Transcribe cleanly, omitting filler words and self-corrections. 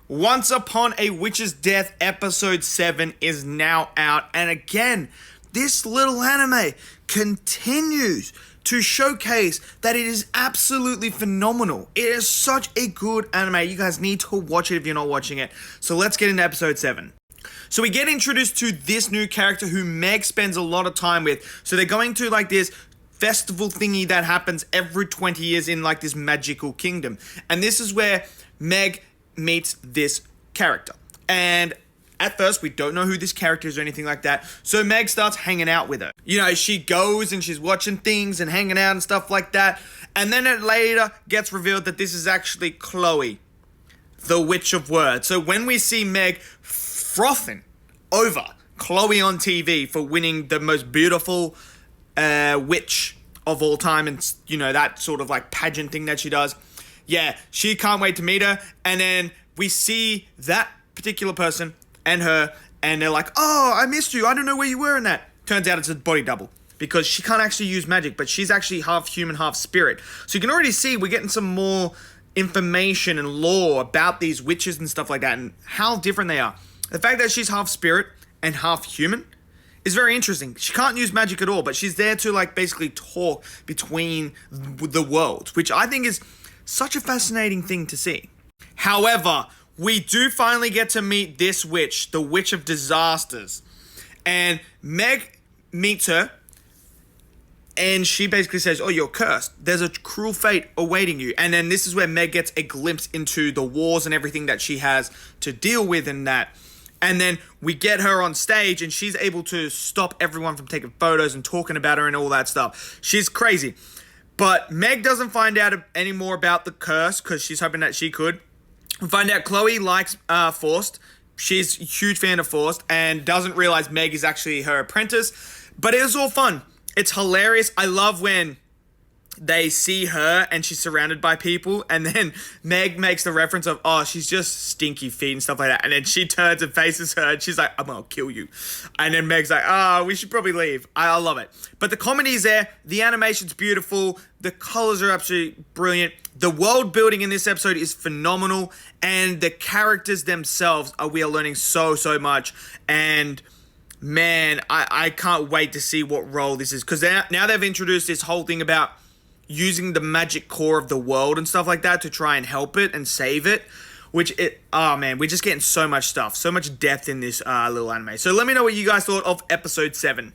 Once Upon a Witch's Death episode 7 is now out, and again, this little anime continues to showcase that it is absolutely phenomenal. It is such a good anime. You guys need to watch it if you're not watching it. So let's get into episode 7. So we get introduced to this new character who Meg spends a lot of time with. So they're going to like this festival thingy that happens every 20 years in like this magical kingdom. And this is where Meg meets this character. And at first, we don't know who this character is or anything like that. So Meg starts hanging out with her. You know, she goes and she's watching things and hanging out and stuff like that. And then it later gets revealed that this is actually Chloe, the Witch of Words. So when we see Meg frothing over Chloe on TV for winning the most beautiful witch of all time, and you know, that sort of like pageant thing that she does. Yeah, she can't wait to meet her. And then we see that particular person and her, and they're like, oh, I missed you. I don't know where you were in that. Turns out it's a body double because she can't actually use magic, but she's actually half human, half spirit. So you can already see we're getting some more information and lore about these witches and stuff like that and how different they are. The fact that she's half spirit and half human is very interesting. She can't use magic at all, but she's there to like basically talk between the worlds, which I think is such a fascinating thing to see. However, we do finally get to meet this witch, the Witch of Disasters. And Meg meets her, and she basically says, oh, you're cursed. There's a cruel fate awaiting you. And then this is where Meg gets a glimpse into the wars and everything that she has to deal with in that. And then we get her on stage, and she's able to stop everyone from taking photos and talking about her and all that stuff. She's crazy. But Meg doesn't find out any more about the curse because she's hoping that she could. We find out Chloe likes Faust. She's a huge fan of Faust and doesn't realize Meg is actually her apprentice. But it is all fun. It's hilarious. I love when they see her and she's surrounded by people, and then Meg makes the reference of, oh, she's just stinky feet and stuff like that. And then she turns and faces her and she's like, I'm gonna kill you. And then Meg's like, oh, we should probably leave. I love it. But the comedy is there. The animation's beautiful. The colors are absolutely brilliant. The world building in this episode is phenomenal. And the characters themselves, we are learning so much. And man, I can't wait to see what role this is. Because now they've introduced this whole thing about using the magic core of the world and stuff like that to try and help it and save it, oh man, we're just getting so much stuff, so much depth in this little anime. So let me know what you guys thought of episode 7.